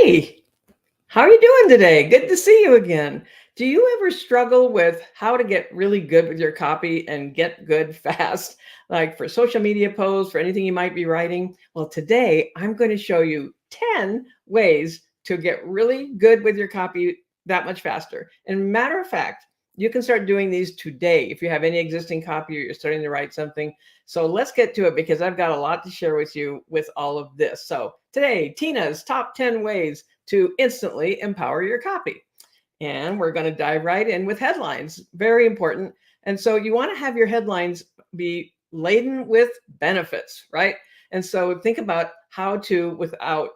Hey, how are you doing today? Good to see you again. Do you ever struggle with how to get really good with your copy and get good fast, like for social media posts, for anything you might be writing? Well, today I'm going to show you 10 ways to get really good with your copy that much faster. And matter of fact, you can start doing these today if you have any existing copy or you're starting to write something. So let's get to it because I've got a lot to share with you with all of this. So today, Tina's top 10 ways to instantly empower your copy. And we're going to dive right in with headlines. Very important. And so you want to have your headlines be laden with benefits, right? And so think about how to without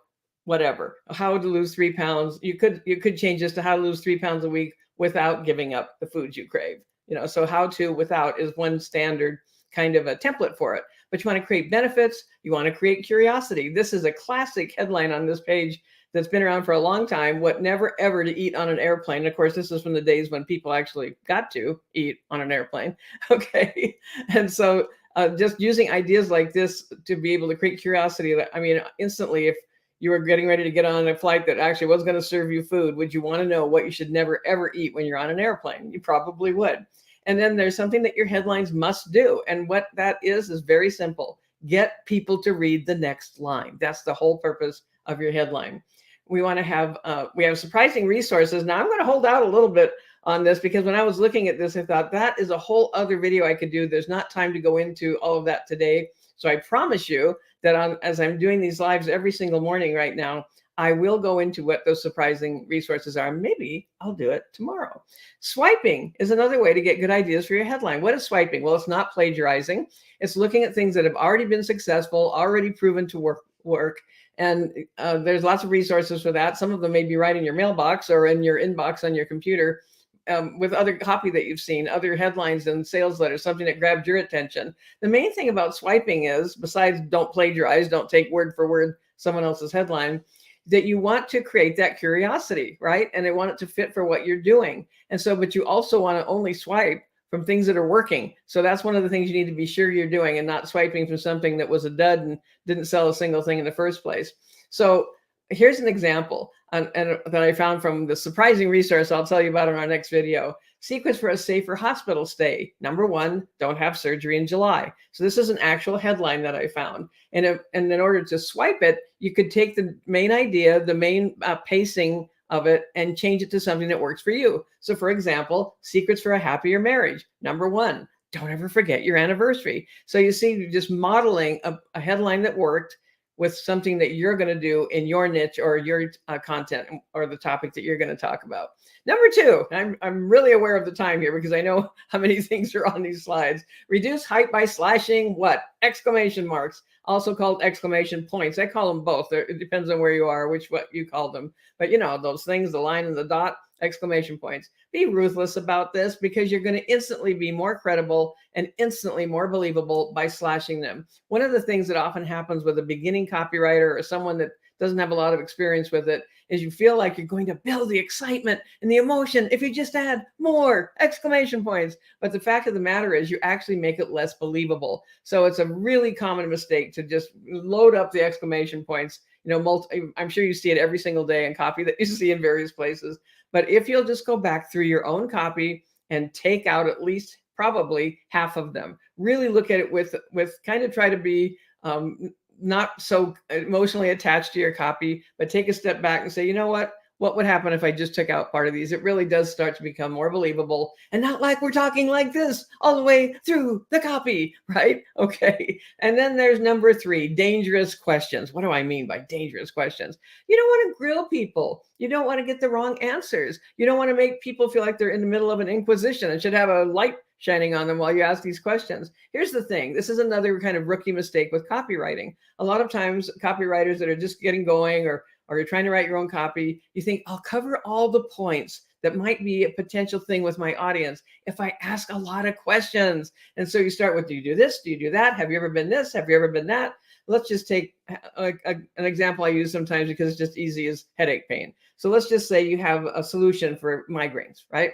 whatever, how to lose 3 pounds. You could change this to how to lose 3 pounds a week without giving up the foods you crave. So how to without is one standard kind of a template for it. But you want to create benefits. You want to create curiosity. This is a classic headline on this page that's been around for a long time. What never ever to eat on an airplane. Of course, this is from the days when people actually got to eat on an airplane. Okay. And so just using ideas like this to be able to create curiosity. I mean, instantly, if you were getting ready to get on a flight that actually was going to serve you food, would you want to know what you should never ever eat when you're on an airplane? You probably would. And then there's something that your headlines must do. And what that is very simple. Get people to read the next line. That's the whole purpose of your headline. We want to have, we have surprising resources. Now I'm going to hold out a little bit on this because when I was looking at this, I thought that is a whole other video I could do. There's not time to go into all of that today. So I promise you that as I'm doing these lives every single morning right now, I will go into what those surprising resources are. Maybe I'll do it tomorrow. Swiping is another way to get good ideas for your headline. What is swiping? Well, it's not plagiarizing. It's looking at things that have already been successful, already proven to work. And there's lots of resources for that. Some of them may be right in your mailbox or in your inbox on your computer with other copy that you've seen, other headlines and sales letters, something that grabbed your attention. The main thing about swiping is, besides don't plagiarize, don't take word for word someone else's headline, that you want to create that curiosity, right? And they want it to fit for what you're doing. And so, but you also want to only swipe from things that are working. So that's one of the things you need to be sure you're doing and not swiping from something that was a dud and didn't sell a single thing in the first place. So here's an example and that I found from the surprising resource I'll tell you about in our next video. Secrets for a safer hospital stay. Number 1, don't have surgery in July. So this is an actual headline that I found. And in order to swipe it, you could take the main idea, the main pacing of it, and change it to something that works for you. So for example, secrets for a happier marriage. Number 1, don't ever forget your anniversary. So you see, you're just modeling a headline that worked with something that you're going to do in your niche or your content or the topic that you're going to talk about. Number 2, I'm really aware of the time here because I know how many things are on these slides. Reduce hype by slashing what? Exclamation marks, also called exclamation points. I call them both. It depends on where you are, what you call them. But you know, those things, the line and the dot, exclamation points. Be ruthless about this because you're going to instantly be more credible and instantly more believable by slashing them. One of the things that often happens with a beginning copywriter or someone that doesn't have a lot of experience with it is you feel like you're going to build the excitement and the emotion if you just add more exclamation points. But the fact of the matter is you actually make it less believable. So it's a really common mistake to just load up the exclamation points. You know, I'm sure you see it every single day in copy that you see in various places. But if you'll just go back through your own copy and take out at least probably half of them, really look at it with kind of try to be not so emotionally attached to your copy, but take a step back and say, you know what would happen if I just took out part of these? It really does start to become more believable and not like we're talking like this all the way through the copy, right? Okay. And then there's number 3, dangerous questions. What do I mean by dangerous questions? You don't want to grill people. You don't want to get the wrong answers. You don't want to make people feel like they're in the middle of an inquisition and should have a light shining on them while you ask these questions. Here's the thing. This is another kind of rookie mistake with copywriting. A lot of times copywriters that are just getting going or you're trying to write your own copy, you think, I'll cover all the points that might be a potential thing with my audience if I ask a lot of questions. And so you start with, do you do this? Do you do that? Have you ever been this? Have you ever been that? Let's just take an example I use sometimes because it's just easy as headache pain. So let's just say you have a solution for migraines, right?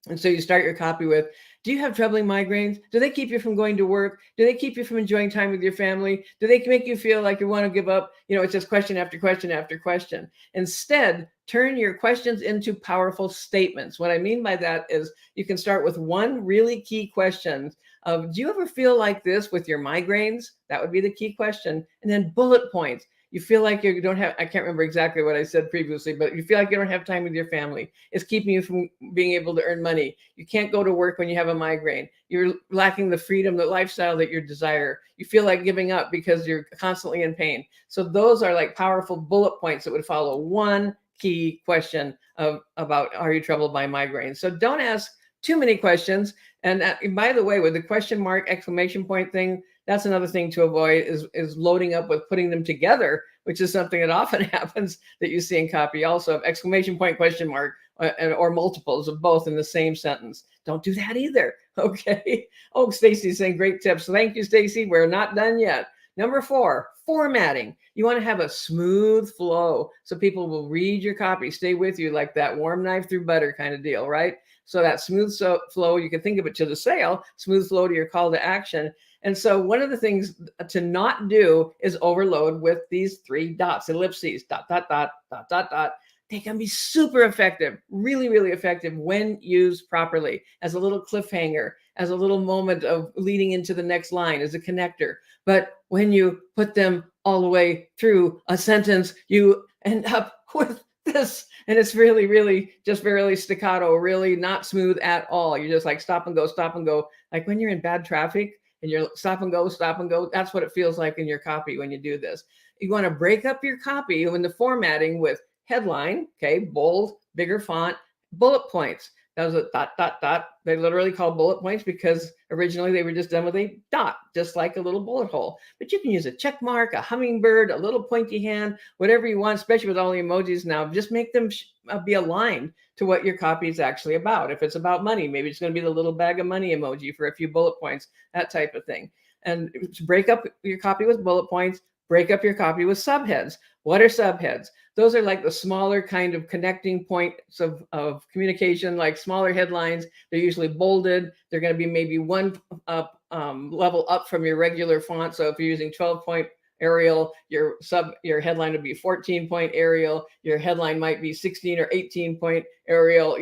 And so you start your copy with, do you have troubling migraines? Do they keep you from going to work? Do they keep you from enjoying time with your family? Do they make you feel like you want to give up? It's just question after question after question. Instead, turn your questions into powerful statements. What I mean by that is you can start with one really key question of, do you ever feel like this with your migraines? That would be the key question. And then bullet points. You feel like you don't have, I can't remember exactly what I said previously, but you feel like you don't have time with your family. It's keeping you from being able to earn money. You can't go to work when you have a migraine. You're lacking the freedom, the lifestyle that you desire. You feel like giving up because you're constantly in pain. So those are like powerful bullet points that would follow one key question about, are you troubled by migraines? So don't ask too many questions. And by the way, with the question mark, exclamation point thing, that's another thing to avoid is loading up with putting them together, which is something that often happens that you see in copy also, exclamation point, question mark, or multiples of both in the same sentence. Don't do that either. Okay. Oh, Stacy's saying great tips. Thank you, Stacy. We're not done yet. Number 4, formatting. You want to have a smooth flow so people will read your copy, stay with you like that warm knife through butter kind of deal, right? So that smooth flow, you can think of it to the sale, smooth flow to your call to action. And so one of the things to not do is overload with these 3 dots, ellipses, dot, dot, dot, dot, dot, dot. They can be super effective, really, really effective when used properly as a little cliffhanger, as a little moment of leading into the next line, as a connector. But when you put them all the way through a sentence, you end up with this. And it's really, really just barely staccato, really not smooth at all. You're just like stop and go, stop and go. Like when you're in bad traffic and you're stop and go, stop and go. That's what it feels like in your copy when you do this. You want to break up your copy when the formatting with headline, okay, bold, bigger font, bullet points. That was a dot, dot, dot. They literally call bullet points because originally they were just done with a dot, just like a little bullet hole. But you can use a check mark, a hummingbird, a little pointy hand, whatever you want, especially with all the emojis now. Just make them be aligned to what your copy is actually about. If it's about money, maybe it's going to be the little bag of money emoji for a few bullet points, that type of thing. And break up your copy with bullet points, break up your copy with subheads. What are subheads? Those are like the smaller kind of connecting points of communication, like smaller headlines. They're usually bolded. They're going to be maybe one level up from your regular font. So if you're using 12-point Arial, your headline would be 14-point Arial. Your headline might be 16 or 18-point Arial.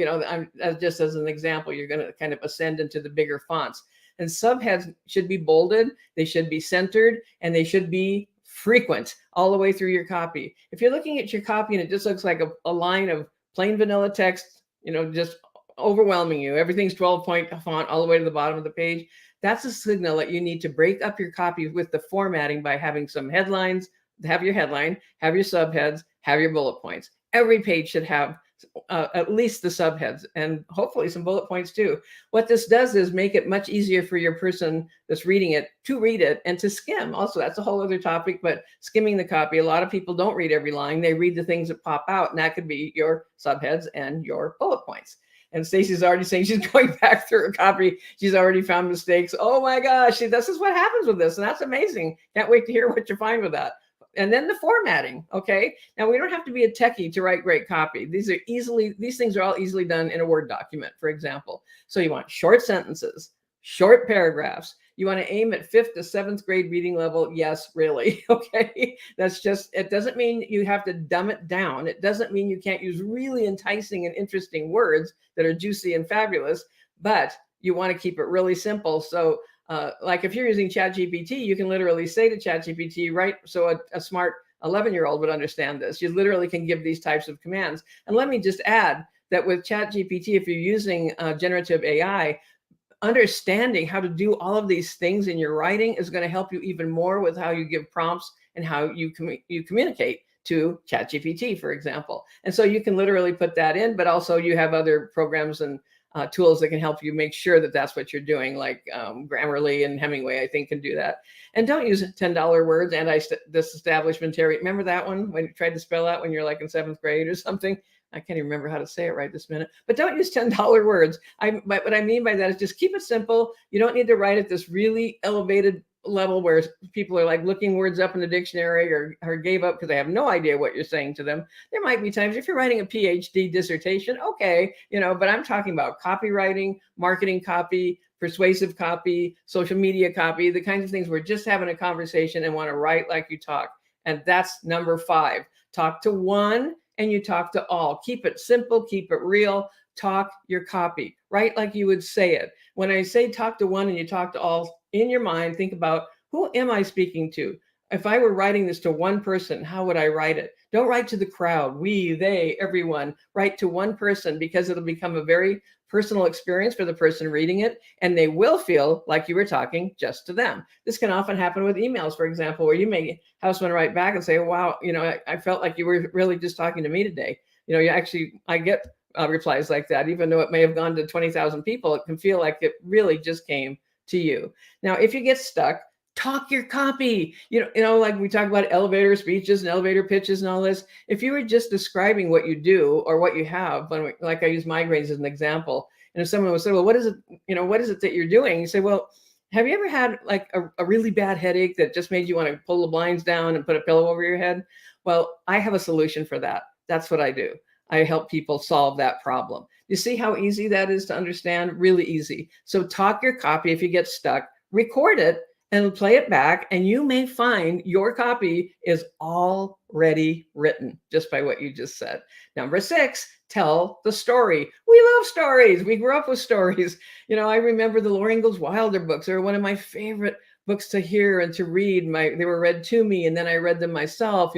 Just as an example, you're going to kind of ascend into the bigger fonts. And subheads should be bolded. They should be centered, and they should be frequent all the way through your copy. If you're looking at your copy and it just looks like a line of plain vanilla text, just overwhelming you, everything's 12-point font all the way to the bottom of the page, that's a signal that you need to break up your copy with the formatting by having some headlines, have your headline, have your subheads, have your bullet points. Every page should have at least the subheads and hopefully some bullet points too. What this does is make it much easier for your person that's reading it to read it and to skim. Also, that's a whole other topic, but skimming the copy, a lot of people don't read every line. They read the things that pop out, and that could be your subheads and your bullet points. And Stacey's already saying she's going back through her copy. She's already found mistakes. Oh my gosh, this is what happens with this. And that's amazing. Can't wait to hear what you find with that. And then the formatting, okay? Now, we don't have to be a techie to write great copy. These things are all easily done in a Word document, for example. So you want short sentences, short paragraphs. You want to aim at 5th to 7th grade reading level. Yes, really, okay? It doesn't mean you have to dumb it down. It doesn't mean you can't use really enticing and interesting words that are juicy and fabulous, but you want to keep it really simple. So like if you're using ChatGPT, you can literally say to ChatGPT, right? So a smart 11-year-old would understand this. You literally can give these types of commands. And let me just add that with ChatGPT, if you're using generative AI, understanding how to do all of these things in your writing is going to help you even more with how you give prompts and how you communicate to ChatGPT, for example. And so you can literally put that in, but also you have other programs and tools that can help you make sure that that's what you're doing, like Grammarly and Hemingway, I think, can do that. And don't use $10 words, disestablishmentary. Remember that one when you tried to spell out when you're like in 7th grade or something? I can't even remember how to say it right this minute, but don't use $10 words. What I mean by that is just keep it simple. You don't need to write at this really elevated level where people are like looking words up in the dictionary or gave up because they have no idea what you're saying to them. There might be times if you're writing a PhD dissertation, okay, but I'm talking about copywriting, marketing copy, persuasive copy, social media copy, the kinds of things we're just having a conversation and want to write like you talk. And that's number 5. Talk to one and you talk to all. Keep it simple, keep it real. Talk your copy, write like you would say it. When I say talk to one and you talk to all, in your mind, think about, who am I speaking to? If I were writing this to one person, how would I write it? Don't write to the crowd, we, they, everyone. Write to one person, because it'll become a very personal experience for the person reading it, and they will feel like you were talking just to them. This can often happen with emails, for example, where you may have someone write back and say, wow, I felt like you were really just talking to me today. I get replies like that, even though it may have gone to 20,000 people, it can feel like it really just came to you. Now, if you get stuck, talk your copy. Like we talk about elevator speeches and elevator pitches and all this. If you were just describing what you do or what you have, like I use migraines as an example, and if someone would say, well, what is it? What is it that you're doing? You say, well, have you ever had like a really bad headache that just made you want to pull the blinds down and put a pillow over your head? Well, I have a solution for that. That's what I do. I help people solve that problem. You see how easy that is to understand? Really easy. So talk your copy. If you get stuck, record it and play it back, and you may find your copy is already written just by what you just said. Number 6, tell the story. We love stories. We grew up with stories. I remember the Laura Ingalls Wilder books. They were one of my favorite books to hear and to read. They were read to me, and then I read them myself.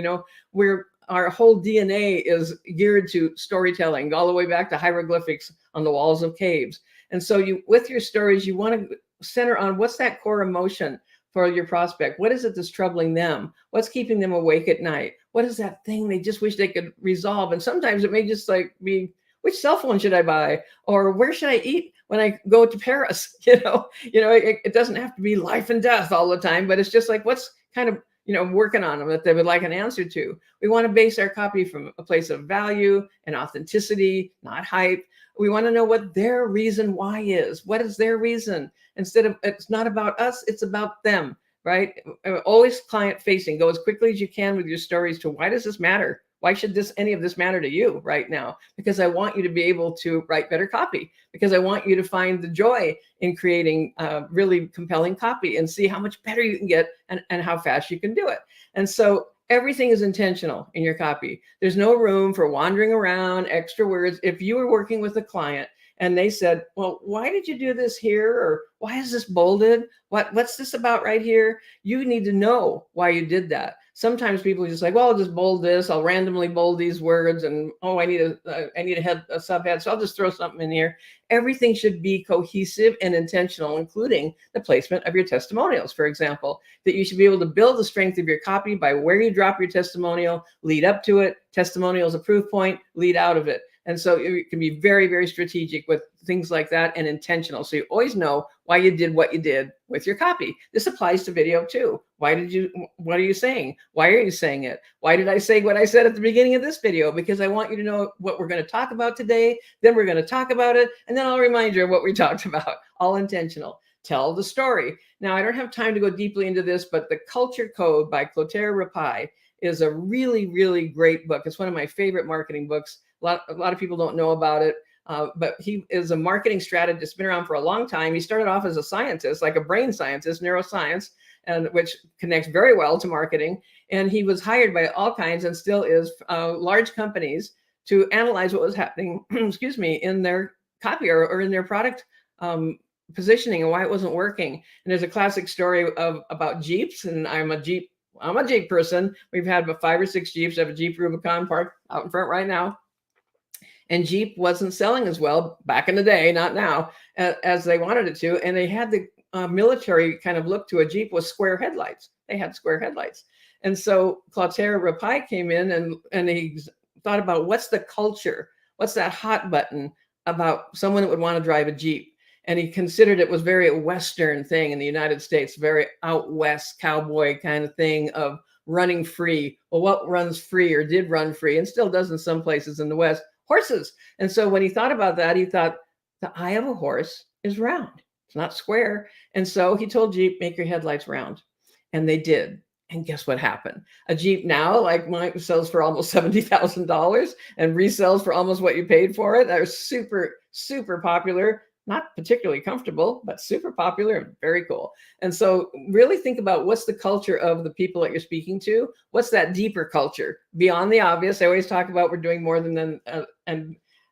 Where our whole DNA is geared to storytelling, all the way back to hieroglyphics on the walls of caves. And so with your stories, you want to center on what's that core emotion for your prospect. What is it that's troubling them? What's keeping them awake at night? What is that thing they just wish they could resolve? And sometimes it may just like be, which cell phone should I buy? Or where should I eat when I go to Paris? It doesn't have to be life and death all the time, but it's just like, what's kind of working on them that they would like an answer to. We want to base our copy from a place of value and authenticity, not hype. We want to know what their reason why is. What is their reason? Instead of, it's not about us, it's about them, right? Always client facing. Go as quickly as you can with your stories to, why does this matter? Why should any of this matter to you right now? Because I want you to be able to write better copy, because I want you to find the joy in creating really compelling copy and see how much better you can get and how fast you can do it. And so everything is intentional in your copy. There's no room for wandering around, extra words. If you were working with a client and they said, well, why did you do this here? Or why is this bolded? What's this about right here? You need to know why you did that. Sometimes people are just like, well, I'll just bold this. I'll randomly bold these words. And, oh, I need a subhead. So I'll just throw something in here. Everything should be cohesive and intentional, including the placement of your testimonials, for example, that you should be able to build the strength of your copy by where you drop your testimonial, lead up to it. Testimonial is a proof point, lead out of it. And so you can be very, very strategic with things like that and intentional. So you always know why you did what you did with your copy. This applies to video too. What are you saying? Why are you saying it? Why did I say what I said at the beginning of this video? Because I want you to know what we're going to talk about today. Then we're going to talk about it. And then I'll remind you of what we talked about. All intentional. Tell the story. Now, I don't have time to go deeply into this, but The Culture Code by Clotaire Rapaille is a really, really great book. It's one of my favorite marketing books. A lot of people don't know about it, but he is a marketing strategist, been around for a long time. He started off as a scientist, like a brain scientist, neuroscience, and which connects very well to marketing. And he was hired by all kinds and still is large companies to analyze what was happening, excuse me, in their copy or in their product positioning and why it wasn't working. And there's a classic story about Jeeps, and I'm a Jeep person. We've had about 5 or 6 Jeeps. I have a Jeep Rubicon parked out in front right now. And Jeep wasn't selling as well back in the day, not now, as they wanted it to. And they had the military kind of look to a Jeep with square headlights. They had square headlights. And so Clotaire Rapaille came in and he thought about, what's the culture? What's that hot button about someone that would want to drive a Jeep? And he considered it was very a Western thing in the United States, very out West cowboy kind of thing of running free. Well, what runs free or did run free and still does in some places in the West? Horses. And so when he thought about that, he thought the eye of a horse is round. It's not square. And so he told Jeep, make your headlights round. And they did. And guess what happened? A Jeep now, like mine, sells for almost $70,000 and resells for almost what you paid for it. They're super, super popular. Not particularly comfortable, but super popular and very cool. And so really think about what's the culture of the people that you're speaking to. What's that deeper culture beyond the obvious? I always talk about we're doing more than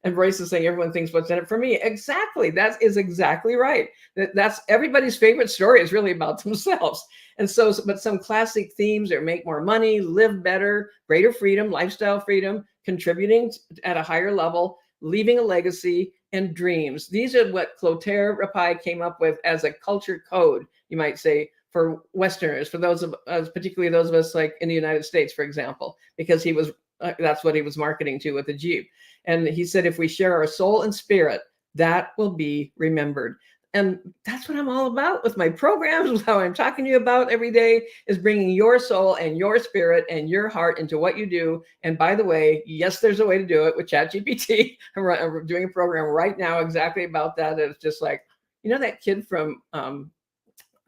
and Royce is saying everyone thinks what's in it for me. Exactly. That is exactly right. That's everybody's favorite story is really about themselves. And so, but some classic themes are make more money, live better, greater freedom, lifestyle freedom, contributing at a higher level, leaving a legacy, and dreams. These are what Clotaire Rapaille came up with as a culture code, you might say, for Westerners, for those of us, particularly those of us like in the United States, for example, because he was that's what he was marketing to with the Jeep. And he said, if we share our soul and spirit, that will be remembered. And that's what I'm all about with my programs, how I'm talking to you about every day is bringing your soul and your spirit and your heart into what you do. And by the way, yes, there's a way to do it with ChatGPT. I'm doing a program right now exactly about that. It's just like, that kid from Home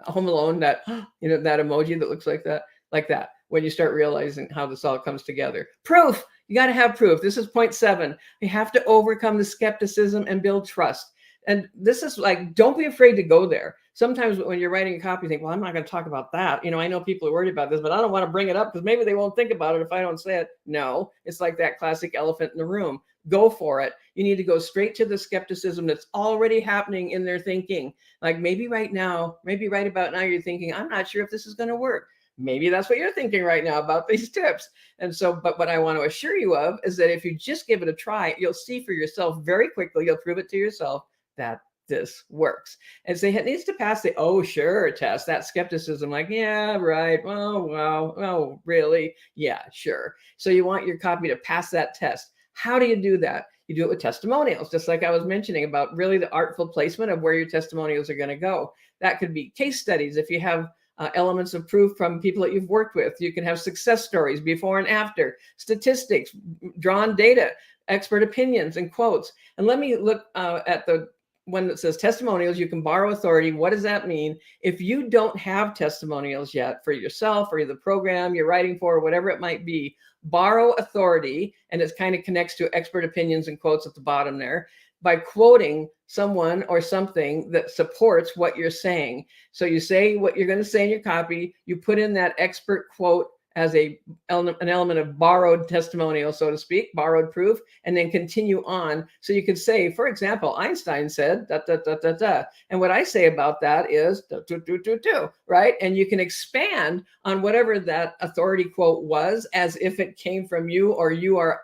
Alone, that, that emoji that looks like that, when you start realizing how this all comes together. Proof. You got to have proof. This is point 7. You have to overcome the skepticism and build trust. And this is like, don't be afraid to go there. Sometimes when you're writing a copy, you think, well, I'm not going to talk about that. I know people are worried about this, but I don't want to bring it up because maybe they won't think about it if I don't say it. No, it's like that classic elephant in the room. Go for it. You need to go straight to the skepticism that's already happening in their thinking. Like maybe right about now, you're thinking, I'm not sure if this is going to work. Maybe that's what you're thinking right now about these tips. And so, but what I want to assure you of is that if you just give it a try, you'll see for yourself very quickly, you'll prove it to yourself that this works. And so it needs to pass the, oh, sure test, that skepticism, like, yeah, right. Well, wow. Oh, really? Yeah, sure. So you want your copy to pass that test. How do you do that? You do it with testimonials, just like I was mentioning about really the artful placement of where your testimonials are going to go. That could be case studies. If you have elements of proof from people that you've worked with, you can have success stories before and after, statistics, drawn data, expert opinions, and quotes. And let me look at the one that says testimonials. You can borrow authority. What does that mean? If you don't have testimonials yet for yourself or the program you're writing for, or whatever it might be, borrow authority. And it kind of connects to expert opinions and quotes at the bottom there, by quoting someone or something that supports what you're saying. So you say what you're going to say in your copy, you put in that expert quote as an element of borrowed testimonial, so to speak, borrowed proof, and then continue on. So you could say, for example, Einstein said, da, da, da, da, da. And what I say about that is, da, do, do, do, do, right? And you can expand on whatever that authority quote was as if it came from you, or you're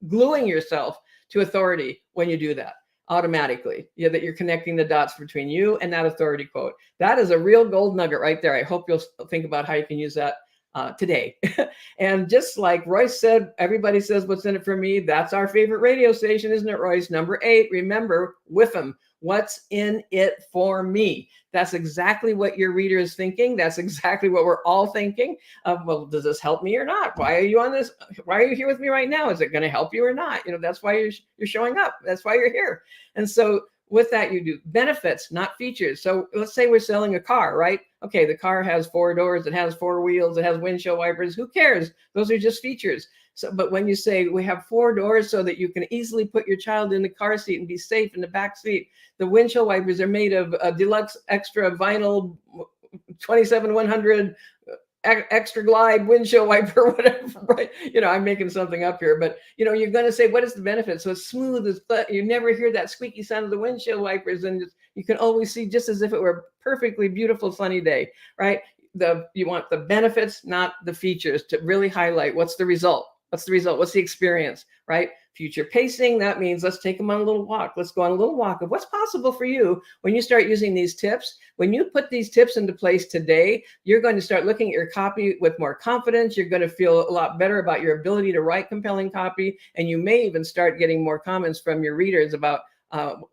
gluing yourself to authority when you do that automatically, that you're connecting the dots between you and that authority quote. That is a real gold nugget right there. I hope you'll think about how you can use that today. And just like Royce said, everybody says what's in it for me. That's our favorite radio station, isn't it, Royce? Number 8, remember, WIFM. What's in it for me? That's exactly what your reader is thinking. That's exactly what we're all thinking. Well, does this help me or not? Why are you on this? Why are you here with me right now? Is it going to help you or not? That's why you're showing up. That's why you're here. And so with that, you do benefits, not features. So let's say we're selling a car, right? Okay, the car has 4 doors, it has 4 wheels, it has windshield wipers. Who cares? Those are just features. So, but when you say we have 4 doors so that you can easily put your child in the car seat and be safe in the back seat, the windshield wipers are made of deluxe extra vinyl 27-100 extra glide windshield wiper, whatever, right? I'm making something up here, but you're going to say, what is the benefit? So it's smooth as, but you never hear that squeaky sound of the windshield wipers, and you can always see just as if it were a perfectly beautiful sunny day, right? You want the benefits, not the features, to really highlight what's the result. What's the result? What's the experience, right? Future pacing, that means let's take them on a little walk. Let's go on a little walk of what's possible for you when you start using these tips. When you put these tips into place today, you're going to start looking at your copy with more confidence. You're going to feel a lot better about your ability to write compelling copy. And you may even start getting more comments from your readers about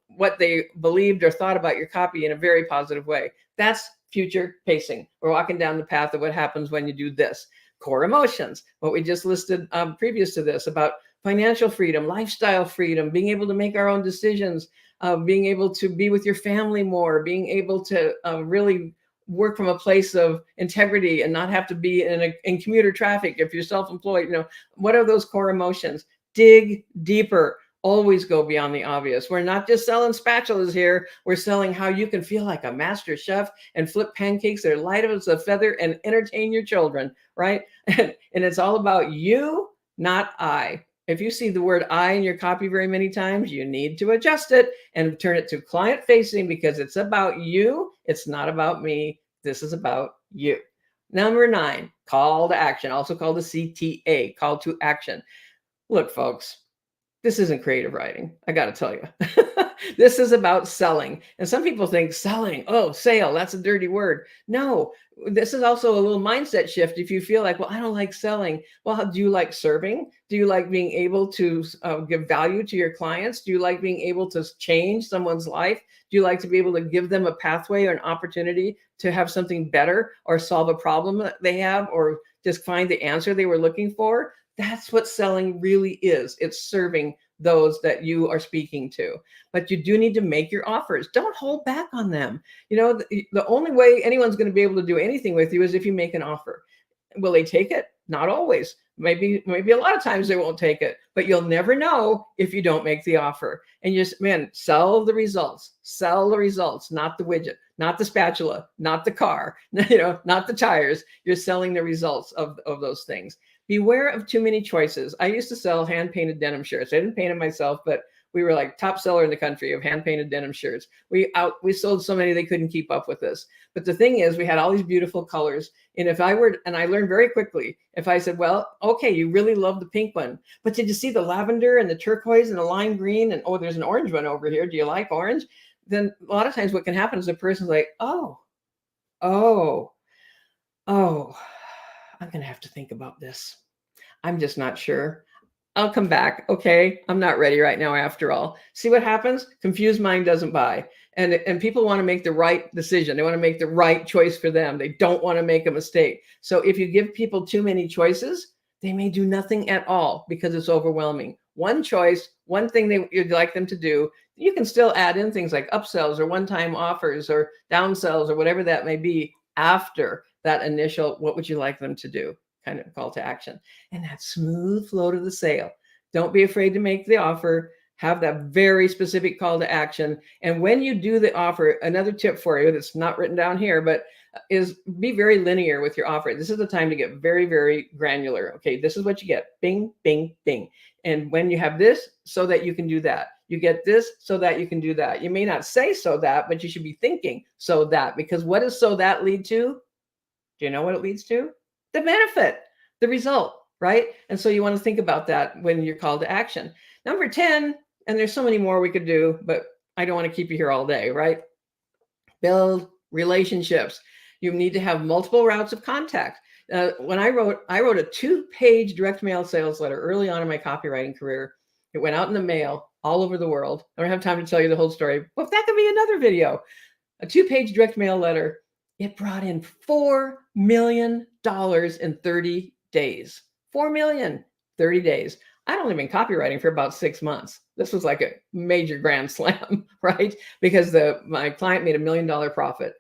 what they believed or thought about your copy in a very positive way. That's future pacing. We're walking down the path of what happens when you do this. Core emotions, what we just listed previous to this about financial freedom, lifestyle freedom, being able to make our own decisions, being able to be with your family more, being able to really work from a place of integrity and not have to be in commuter traffic if you're self-employed. What are those core emotions? Dig deeper. Always go beyond the obvious. We're not just selling spatulas here. We're selling how you can feel like a master chef and flip pancakes that are light as a feather and entertain your children, right? And it's all about you, not I. If you see the word I in your copy very many times, you need to adjust it and turn it to client facing, because it's about you. It's not about me. This is about you. Number 9, call to action, also called the CTA, call to action. Look, folks, this isn't creative writing. I got to tell you, this is about selling. And some people think selling, oh, sale, that's a dirty word. No, this is also a little mindset shift. If you feel like, well, I don't like selling. Well, do you like serving? Do you like being able to give value to your clients? Do you like being able to change someone's life? Do you like to be able to give them a pathway or an opportunity to have something better, or solve a problem that they have, or just find the answer they were looking for? That's what selling really is. It's serving those that you are speaking to. But you do need to make your offers. Don't hold back on them. The only way anyone's going to be able to do anything with you is if you make an offer. Will they take it? Not always. Maybe a lot of times they won't take it, but you'll never know if you don't make the offer. And sell the results. Sell the results, not the widget, not the spatula, not the car, not the tires. You're selling the results of those things. Beware of too many choices. I used to sell hand-painted denim shirts. I didn't paint them myself, but we were like top seller in the country of hand-painted denim shirts. We sold so many they couldn't keep up with us. But the thing is, we had all these beautiful colors. And I learned very quickly, if I said, well, okay, you really love the pink one, but did you see the lavender and the turquoise and the lime green? And, oh, there's an orange one over here. Do you like orange? Then a lot of times what can happen is the person's like, oh, I'm going to have to think about this. I'm just not sure. I'll come back. Okay. I'm not ready right now after all. See what happens? Confused mind doesn't buy. And people want to make the right decision. They want to make the right choice for them. They don't want to make a mistake. So if you give people too many choices, they may do nothing at all because it's overwhelming. One choice, one thing you'd like them to do. You can still add in things like upsells or one-time offers or downsells or whatever that may be after that initial, what would you like them to do, kind of call to action. And that smooth flow to the sale. Don't be afraid to make the offer. Have that very specific call to action. And when you do the offer, another tip for you that's not written down here, but is be very linear with your offer. This is the time to get very, very granular. Okay, this is what you get. Bing, bing, bing. And when you have this, so that you can do that. You get this so that you can do that. You may not say so that, but you should be thinking so that, because what does so that lead to? Do you know what it leads to? The benefit, the result, right? And so you want to think about that when you're called to action. Number 10, and there's so many more we could do, but I don't want to keep you here all day, right? Build relationships. You need to have multiple routes of contact. When I wrote a 2-page direct mail sales letter early on in my copywriting career. It went out in the mail all over the world. I don't have time to tell you the whole story. Well, that could be another video. A 2-page direct mail letter. It brought in $4 million in 30 days. 4 million, 30 days. I'd only been copywriting for about 6 months. This was like a major grand slam, right? Because my client made $1 million profit.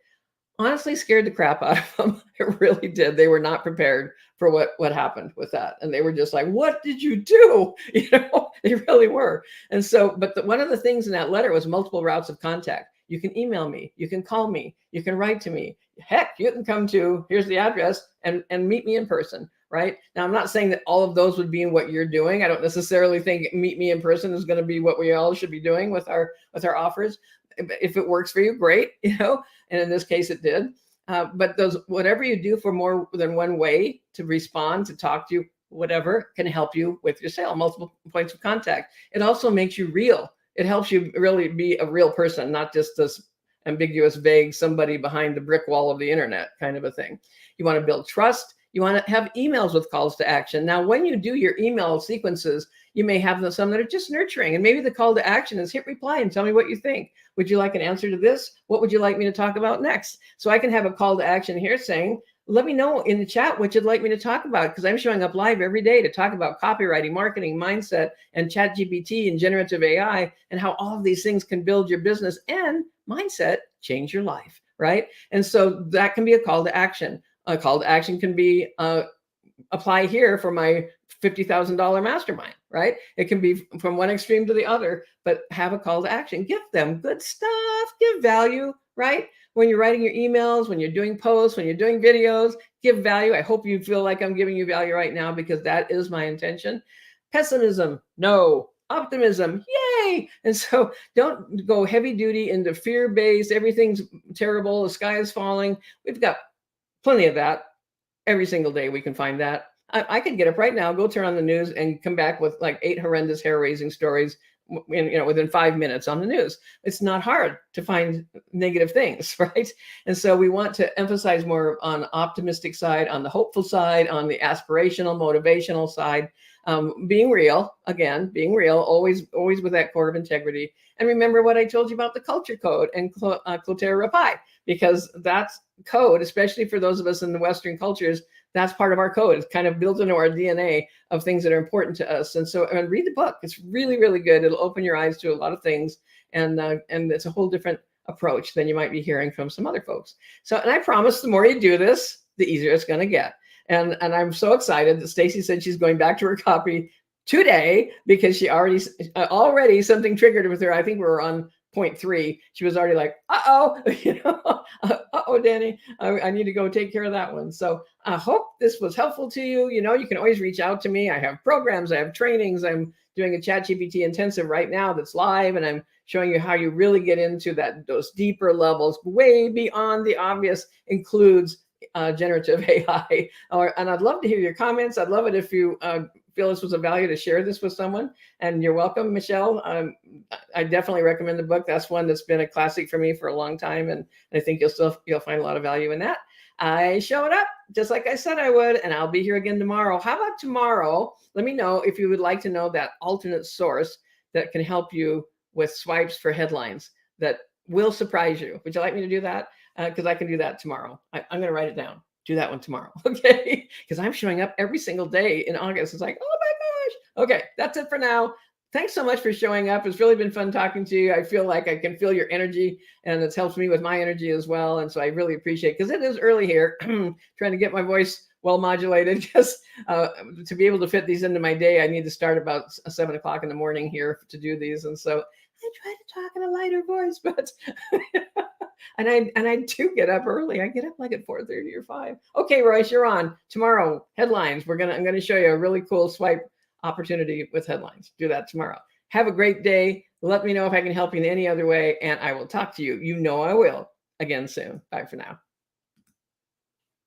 Honestly, scared the crap out of them. It really did. They were not prepared for what happened with that. And they were just like, what did you do? They really were. And so, but one of the things in that letter was multiple routes of contact. You can email me, you can call me, you can write to me. Heck, you can come to, here's the address, and meet me in person, right? Now, I'm not saying that all of those would be in what you're doing. I don't necessarily think meet me in person is going to be what we all should be doing with our offers. If it works for you, great, and in this case it did. But whatever you do for more than one way to respond, to talk to you, whatever can help you with your sale, multiple points of contact. It also makes you real. It helps you really be a real person, not just this ambiguous, vague somebody behind the brick wall of the internet kind of a thing. You want to build trust. You want to have emails with calls to action. Now, when you do your email sequences, you may have some that are just nurturing. And maybe the call to action is hit reply and tell me what you think. Would you like an answer to this? What would you like me to talk about next? So I can have a call to action here saying, let me know in the chat what you'd like me to talk about, because I'm showing up live every day to talk about copywriting, marketing, mindset, and ChatGPT and generative AI, and how all of these things can build your business and mindset, change your life, right? And so that can be a call to action. A call to action can be apply here for my $50,000 mastermind, right? It can be from one extreme to the other, but have a call to action. Give them good stuff, give value, right? When you're writing your emails, when you're doing posts, when you're doing videos, give value. I hope you feel like I'm giving you value right now, because that is my intention. Pessimism, no. Optimism, yay. And so don't go heavy duty into fear-based, everything's terrible, the sky is falling. We've got plenty of that. Every single day we can find that. I could get up right now, go turn on the news, and come back with like 8 horrendous, hair-raising stories within 5 minutes on the news. It's not hard to find negative things, right? And so we want to emphasize more on the optimistic side, on the hopeful side, on the aspirational, motivational side. Being real, again, being real, always with that core of integrity. And remember what I told you about the culture code and Clotaire Rapai, because that's code, especially for those of us in the Western cultures, that's part of our code. It's kind of built into our DNA of things that are important to us. And so, and read the book. It's really, really good. It'll open your eyes to a lot of things. And it's a whole different approach than you might be hearing from some other folks. So, and I promise the more you do this, the easier it's going to get. And I'm so excited that Stacy said she's going back to her copy today, because she already something triggered with her. I think we were on point 3. She was already like, uh-oh, uh-oh, Danny, I need to go take care of that one. So I hope this was helpful to you. You can always reach out to me. I have programs, I have trainings. I'm doing a ChatGPT intensive right now that's live, and I'm showing you how you really get into those deeper levels, way beyond the obvious, includes generative AI. And I'd love to hear your comments. I'd love it if you feel this was of value to share this with someone. And you're welcome, Michelle. I definitely recommend the book. That's one that's been a classic for me for a long time, and I think you'll find a lot of value in that. I showed up just like I said I would, and I'll be here again tomorrow. How about tomorrow? Let me know if you would like to know that alternate source that can help you with swipes for headlines that will surprise you. Would you like me to do that? Because I can do that tomorrow. I'm going to write it down. Do that one tomorrow, okay? Because I'm showing up every single day in August. It's like, oh my gosh. Okay, that's it for now. Thanks so much for showing up. It's really been fun talking to you. I feel like I can feel your energy, and it's helped me with my energy as well. And so I really appreciate it, because it is early here, trying to get my voice well modulated, because to be able to fit these into my day, I need to start about 7 o'clock in the morning here to do these. And so I try to talk in a lighter voice, but and I do get up early. I get up like at 4:30 or 5. Okay, Royce, you're on. Tomorrow, headlines. I'm gonna show you a really cool swipe opportunity with headlines. Do that tomorrow. Have a great day. Let me know if I can help you in any other way, and I will talk to you. I will again soon. Bye for now.